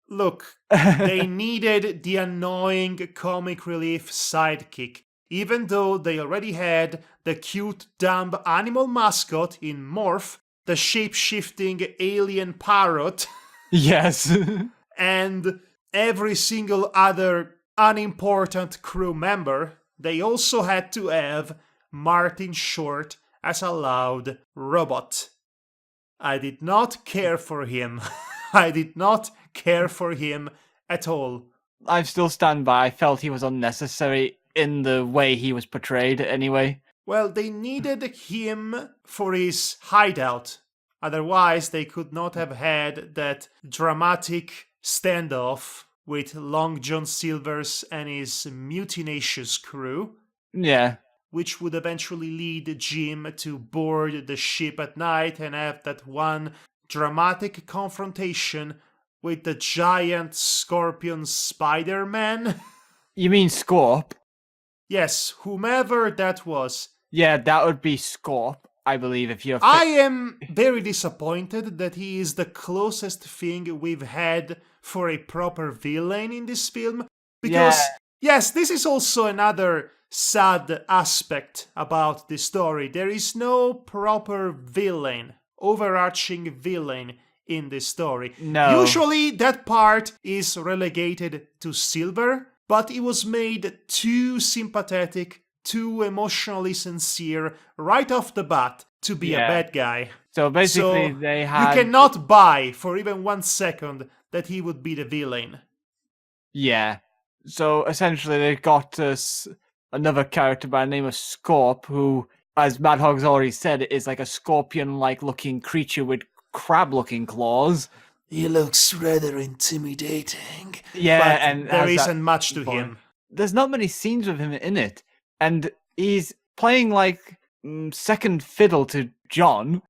Look, they needed the annoying comic relief sidekick, even though they already had the cute, dumb animal mascot in Morph, the shape-shifting alien parrot, Yes. and every single other unimportant crew member. They also had to have Martin Short as a loud robot. I did not care for him. I did not care for him at all. I still stand by. I felt he was unnecessary in the way he was portrayed anyway. Well, they needed him for his hideout. Otherwise, they could not have had that dramatic standoff with Long John Silvers and his mutinous crew, Yeah. which would eventually lead Jim to board the ship at night and have that one dramatic confrontation with the giant scorpion Spider-Man. You mean Scorp? Yes, whomever that was. Yeah, that would be Scorp, I believe, if you're... I am very disappointed that he is the closest thing we've had for a proper villain in this film. Because, yes, this is also another sad aspect about this story. There is no proper villain, overarching villain in this story. No. Usually that part is relegated to Silver, but it was made too sympathetic, too emotionally sincere right off the bat to be a bad guy. So basically they had... You cannot buy for even 1 second that he would be the villain. Yeah. So essentially they got another character by the name of Scorp, who, as Madhog's already said, is like a scorpion-like looking creature with crab-looking claws. He looks rather intimidating. Yeah, but and there has isn't that much to before. him. There's not many scenes with him in it, and he's playing like second fiddle to John.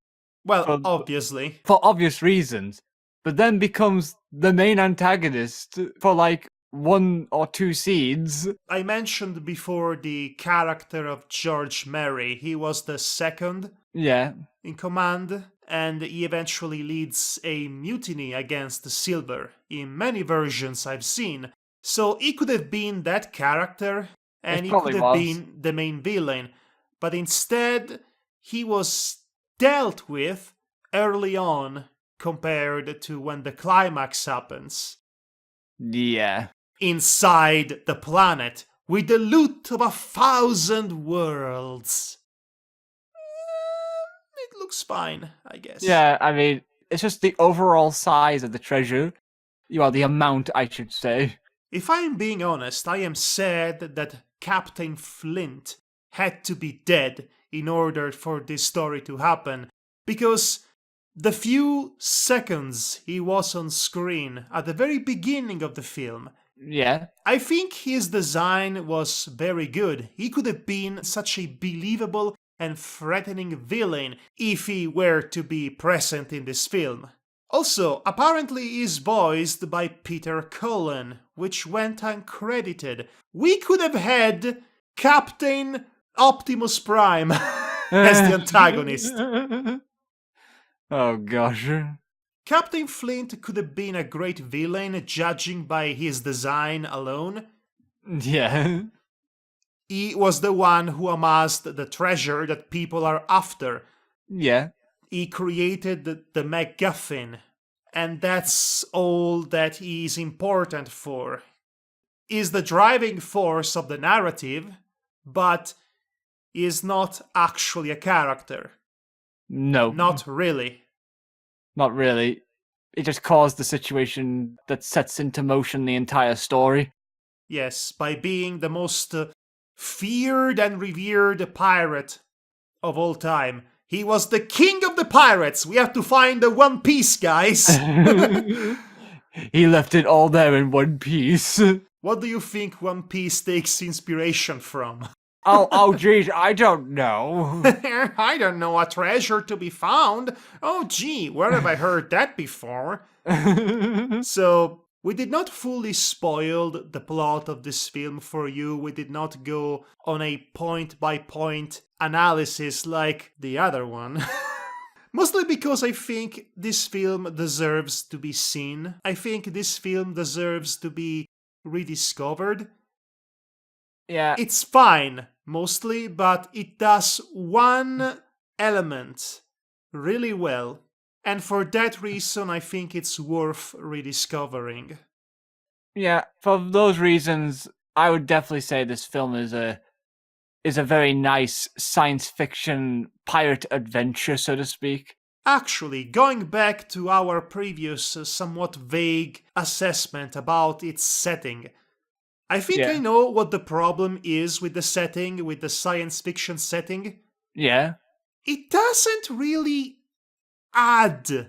Well, obviously. For obvious reasons, but then becomes the main antagonist for like 1 or 2 scenes. I mentioned before the character of George Merry. He was the second in command, and he eventually leads a mutiny against Silver in many versions I've seen. So he could have been that character, and he could have been the main villain. But instead, he was dealt with early on compared to when the climax happens. Yeah. Inside the planet, with the loot of 1,000 worlds. It looks fine, I guess. Yeah, I mean, it's just the overall size of the treasure. Well, the amount, I should say. If I am being honest, I am sad that Captain Flint had to be dead in order for this story to happen, because the few seconds he was on screen at the very beginning of the film, I think his design was very good. He could have been such a believable and threatening villain if he were to be present in this film. Also, apparently he's voiced by Peter Cullen, which went uncredited. We could have had Captain Optimus Prime as the antagonist. Oh gosh. Captain Flint could have been a great villain, judging by his design alone. Yeah. He was the one who amassed the treasure that people are after. Yeah. He created the MacGuffin, and that's all that he is important for. He's the driving force of the narrative, but he is not actually a character. No. Not really. Not really. it just caused the situation that sets into motion the entire story. Yes, by being the most feared and revered pirate of all time. He was the king of the pirates. We have to find the One Piece, guys. He left it all there in one piece. What do you think One Piece takes inspiration from? Oh, geez, I don't know. I don't know, a treasure to be found. Oh, gee, where have I heard that before? So, we did not fully spoil the plot of this film for you. We did not go on a point-by-point analysis like the other one. Mostly because I think this film deserves to be seen. I think this film deserves to be rediscovered. Yeah. It's fine, mostly, but it does one element really well. And for that reason, I think it's worth rediscovering. Yeah, for those reasons, I would definitely say this film is a very nice science fiction pirate adventure, so to speak. Actually, going back to our previous somewhat vague assessment about its setting, I think I know what the problem is with the setting, with the science fiction setting. Yeah. It doesn't really add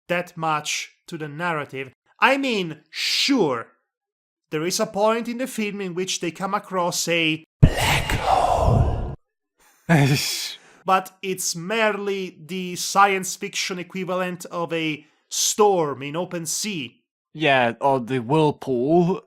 that much to the narrative. I mean, sure, there is a point in the film in which they come across a black hole. But it's merely the science fiction equivalent of a storm in open sea. Yeah, or the whirlpool.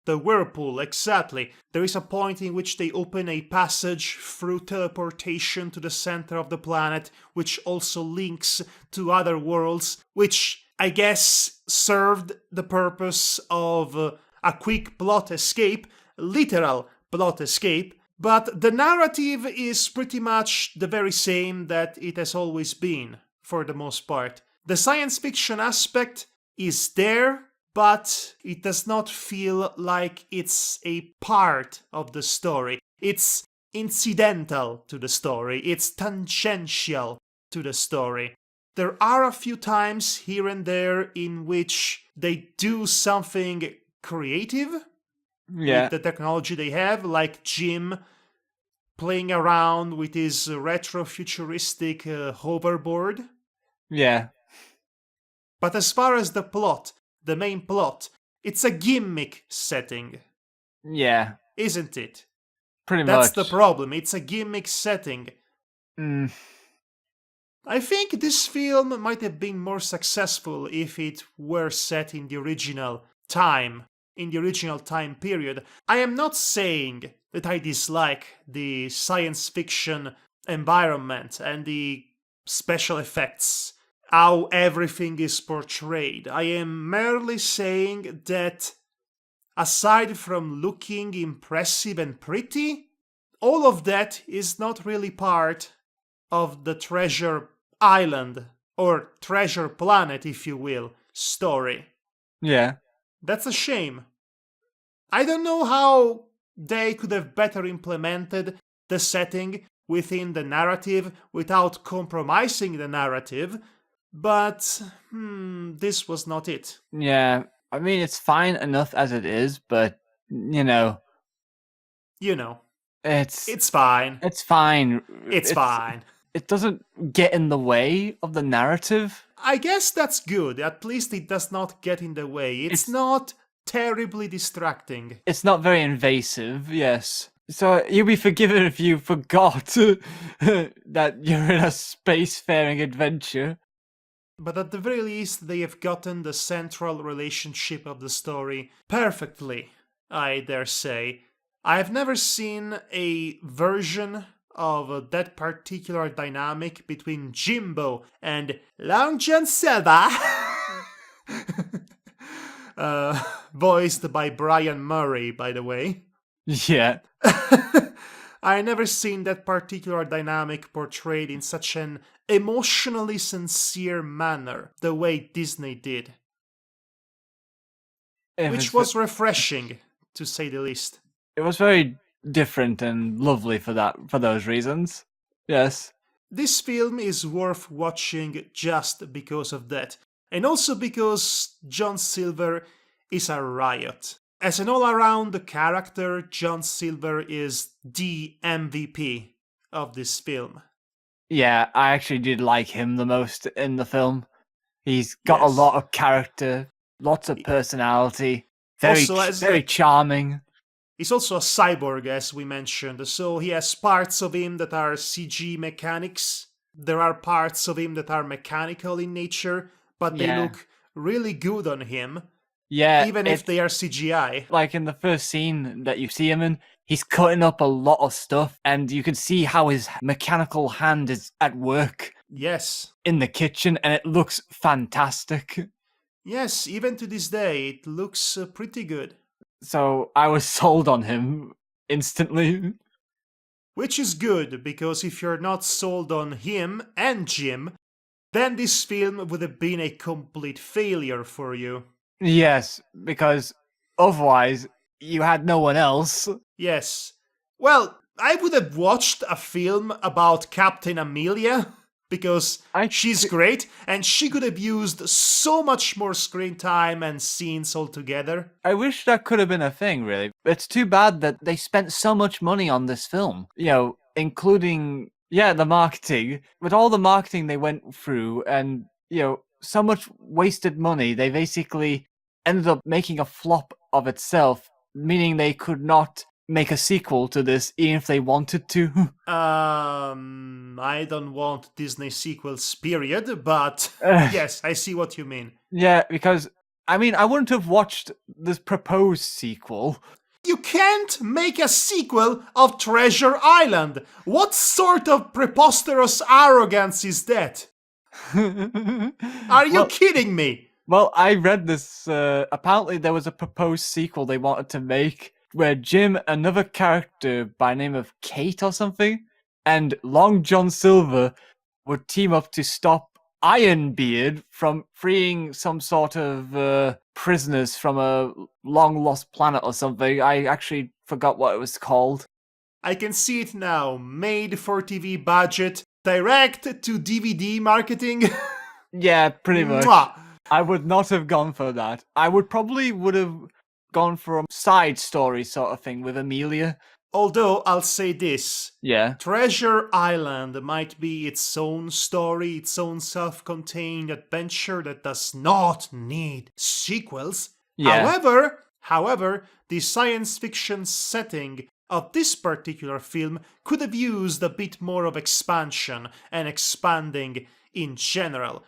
The whirlpool, exactly. There is a point in which they open a passage through teleportation to the center of the planet, which also links to other worlds, which I guess served the purpose of a quick plot escape, literal plot escape, but the narrative is pretty much the very same that it has always been, for the most part. The science fiction aspect is there, but it does not feel like it's a part of the story. It's incidental to the story. It's tangential to the story. There are a few times here and there in which they do something creative with the technology they have, like Jim playing around with his retro-futuristic hoverboard. Yeah. But as far as the plot, the main plot, it's a gimmick setting. Yeah. Isn't it? Pretty much. That's the problem. It's a gimmick setting. Mm. I think this film might have been more successful if it were set in the original time period. I am not saying that I dislike the science fiction environment and the special effects, how everything is portrayed. I am merely saying that aside from looking impressive and pretty, all of that is not really part of the Treasure Island, or Treasure Planet, if you will, story. Yeah. That's a shame. I don't know how they could have better implemented the setting within the narrative without compromising the narrative, but this was not it. Yeah. I mean, it's fine enough as it is, but, you know. It's fine. It's fine. It's fine. It doesn't get in the way of the narrative. I guess that's good. At least it does not get in the way. It's not terribly distracting. It's not very invasive, yes. So you'll be forgiven if you forgot that you're in a spacefaring adventure. But at the very least, they have gotten the central relationship of the story perfectly, I dare say. I have never seen a version of that particular dynamic between Jimbo and Long John Silver, voiced by Brian Murray, by the way. Yeah. I never seen that particular dynamic portrayed in such an emotionally sincere manner, the way Disney did. Which was refreshing, to say the least. It was very different and lovely for those reasons. Yes. This film is worth watching just because of that. And also because John Silver is a riot. As an all-around character, John Silver is the MVP of this film. Yeah, I actually did like him the most in the film. He's got a Yes. lot of character, lots of personality, very charming. He's also a cyborg, as we mentioned, so he has parts of him that are CG mechanics. There are parts of him that are mechanical in nature, but they look really good on him. Yeah, even if they are CGI. Like in the first scene that you see him in, he's cutting up a lot of stuff, and you can see how his mechanical hand is at work. Yes. In the kitchen, and it looks fantastic. Yes, even to this day, it looks pretty good. So I was sold on him instantly. Which is good, because if you're not sold on him and Jim, then this film would have been a complete failure for you. Yes, because otherwise you had no one else. Yes. Well, I would have watched a film about Captain Amelia, because she's great, and she could have used so much more screen time and scenes altogether. I wish that could have been a thing, really. It's too bad that they spent so much money on this film, you know, including, the marketing. With all the marketing they went through and, so much wasted money, they basically ended up making a flop of itself, meaning they could not make a sequel to this even if they wanted to. I don't want Disney sequels, period, but yes, I see what you mean. Yeah, because, I wouldn't have watched this proposed sequel. You can't make a sequel of Treasure Island! What sort of preposterous arrogance is that? Are you kidding me? Well, I read this, apparently there was a proposed sequel they wanted to make, where Jim, another character by name of Kate or something, and Long John Silver would team up to stop Ironbeard from freeing some sort of prisoners from a long-lost planet or something. I actually forgot what it was called. I can see it now. Made for TV budget, direct to DVD marketing. Yeah, pretty much. Mwah! I would not have gone for that. I would have gone for a side story sort of thing with Amelia. Although, I'll say this. Yeah. Treasure Island might be its own story, its own self-contained adventure that does not need sequels. Yeah. However, the science fiction setting of this particular film could have used a bit more of expansion and expanding in general.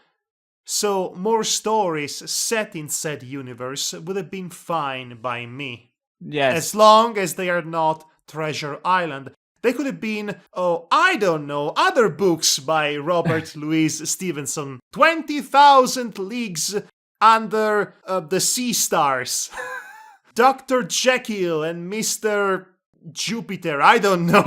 So, more stories set in said universe would have been fine by me. Yes. As long as they are not Treasure Island. They could have been, other books by Robert Louis Stevenson. 20,000 Leagues Under the Sea Stars. Dr. Jekyll and Mr. Jupiter, I don't know.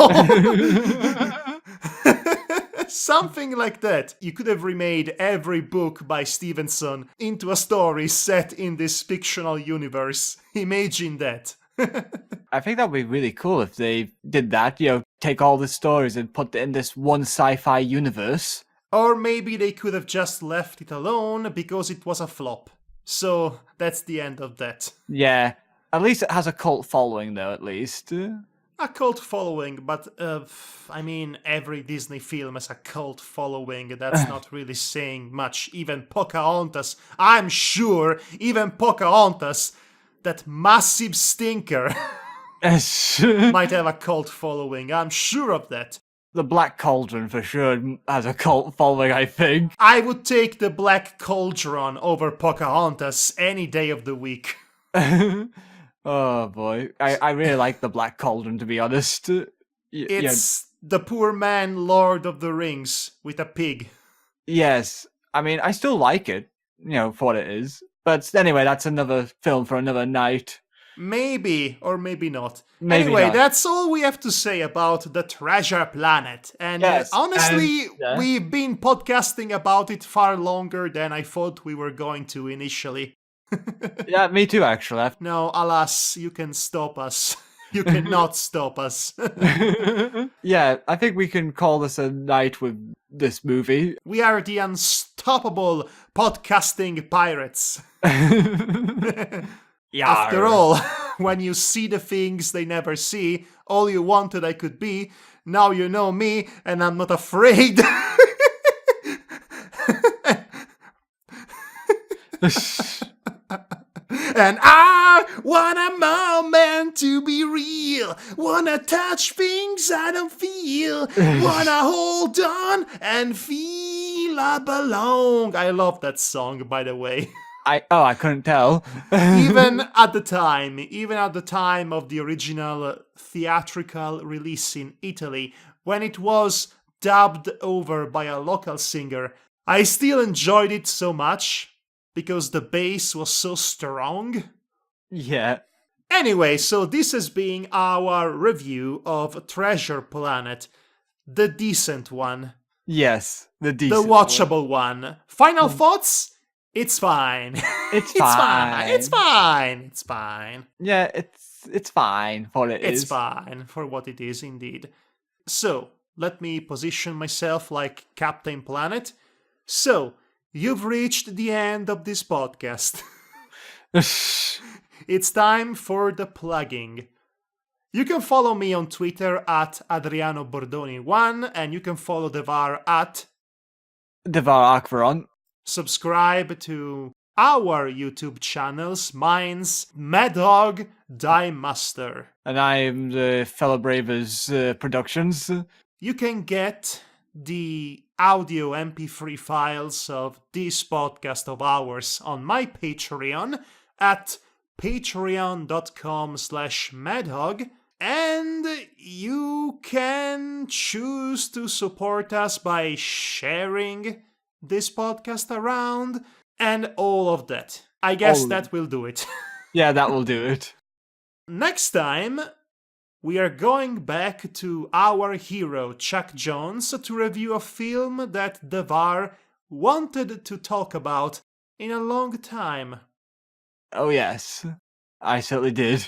Something like that. You could have remade every book by Stevenson into a story set in this fictional universe. Imagine that. I think that would be really cool if they did that, take all the stories and put it in this one sci-fi universe. Or maybe they could have just left it alone because it was a flop. So, that's the end of that. Yeah, at least it has a cult following though, at least. A cult following, but, every Disney film has a cult following. That's not really saying much. Even Pocahontas, I'm sure, that massive stinker, might have a cult following. I'm sure of that. The Black Cauldron for sure has a cult following, I think. I would take the Black Cauldron over Pocahontas any day of the week. Oh boy, I really like the Black Cauldron, to be honest. It's the poor man Lord of the Rings with a pig. Yes, I still like it, for what it is. But anyway, that's another film for another night. Maybe, or maybe not. Maybe anyway, not. That's all we have to say about the Treasure Planet. And honestly, we've been podcasting about it far longer than I thought we were going to initially. Yeah, me too, actually. No, alas, you can stop us. You cannot stop us. Yeah, I think we can call this a night with this movie. We are the unstoppable podcasting pirates. After all, when you see the things they never see, all you wanted I could be, now you know me, and I'm not afraid. And I want a moment to be real. Wanna touch things I don't feel. Wanna hold on and feel I belong. I love that song, by the way. I couldn't tell. even at the time of the original theatrical release in Italy, when it was dubbed over by a local singer, I still enjoyed it so much because the bass was so strong. Yeah. Anyway, so this has been our review of Treasure Planet, the decent one, Yes, the the decent watchable one. Final thoughts? It's fine. It's It's fine. It's fine. It's fine. Yeah, it's fine for what it is. It's fine for what it is, indeed. So, let me position myself like Captain Planet. So, you've reached the end of this podcast. It's time for the plugging. You can follow me on Twitter at Adriano Bordoni1, and you can follow Devar at Devar Akvaron. subscribe to our YouTube channels. Mine's Madhog Master. And I'm the Fellow Bravers Productions. You can get the audio MP3 files of this podcast of ours on my Patreon at patreon.com/madhog, and you can choose to support us by sharing this podcast around and all of that. I guess that will do it. Yeah, that will do it. Next time, we are going back to our hero, Chuck Jones, to review a film that Devar wanted to talk about in a long time. Oh yes, I certainly did.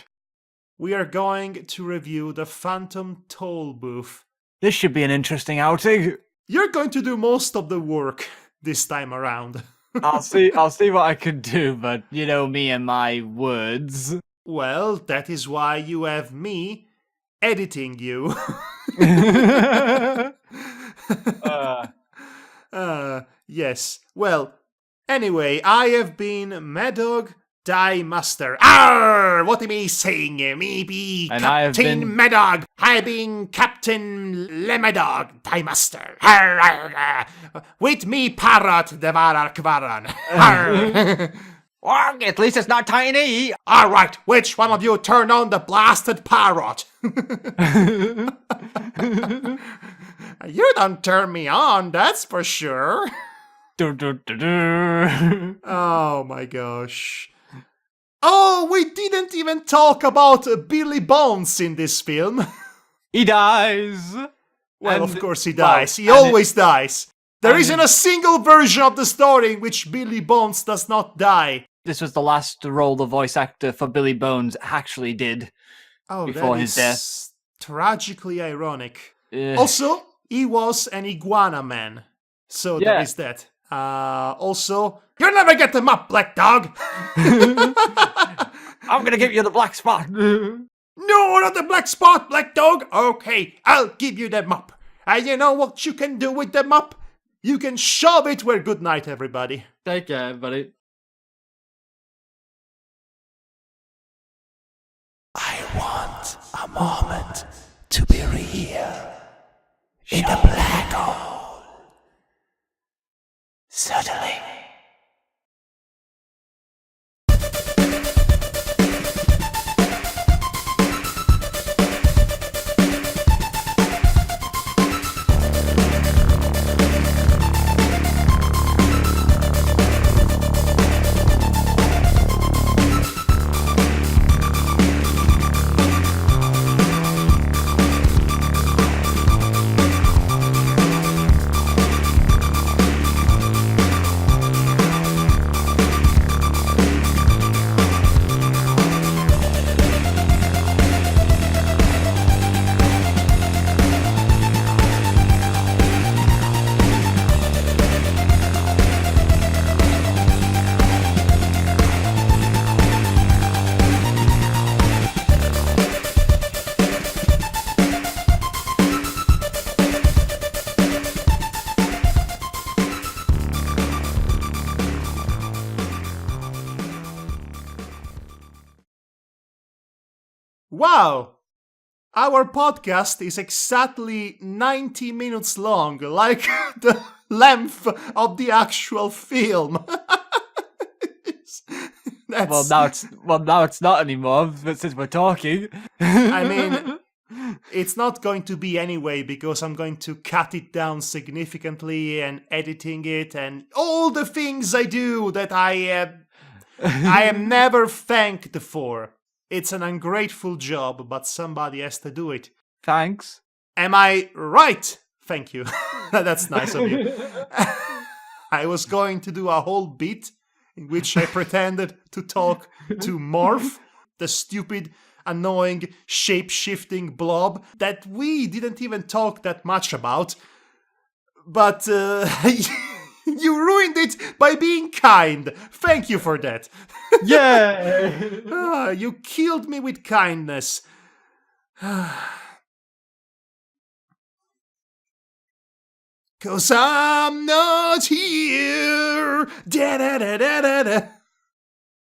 We are going to review The Phantom Toll Booth. This should be an interesting outing. You're going to do most of the work this time around. I'll see what I can do, but you know me and my words. Well, that is why you have me editing you. Yes. Well, anyway, I have been Madog Master. Arr! What am I saying? Me be And I have Captain been- Madog. I been Captain Lemadog Master. Arr, arr, arr. With me parrot Devar Arkvaran. Arr. At least it's not tiny. All right, which one of you turned on the blasted parrot? You don't turn me on, that's for sure. Oh my gosh. Oh, we didn't even talk about Billy Bones in this film. He dies. Well, And- of course he well, dies. He and always dies. There and isn't a single version of the story in which Billy Bones does not die. This was the last role the voice actor for Billy Bones actually did. Oh, Before that his is tragically ironic. Ugh. Also, he was an iguana man. So Yeah. there is that. Also, you'll never get them up, Black Dog! I'm gonna give you the black spot. No, not the black spot, Black Dog! Okay, I'll give you them up. And you know what you can do with them up? You can shove it where good night, everybody. Take care, buddy. I want a moment to be real in the black hole. Certainly. wow, our podcast is exactly 90 minutes long, like the length of the actual film. Well, now it's not anymore, but since we're talking. I mean, it's not going to be anyway, because I'm going to cut it down significantly and editing it and all the things I do that I am never thanked for. It's an ungrateful job, but somebody has to do it. Thanks. Am I right? Thank you. That's nice of you. I was going to do a whole bit in which I pretended to talk to Morph, the stupid, annoying, shape-shifting blob that we didn't even talk that much about. But you ruined it by being kind. Thank you for that. Yeah. You killed me with kindness. 'Cause I'm not here. Da da da da da da.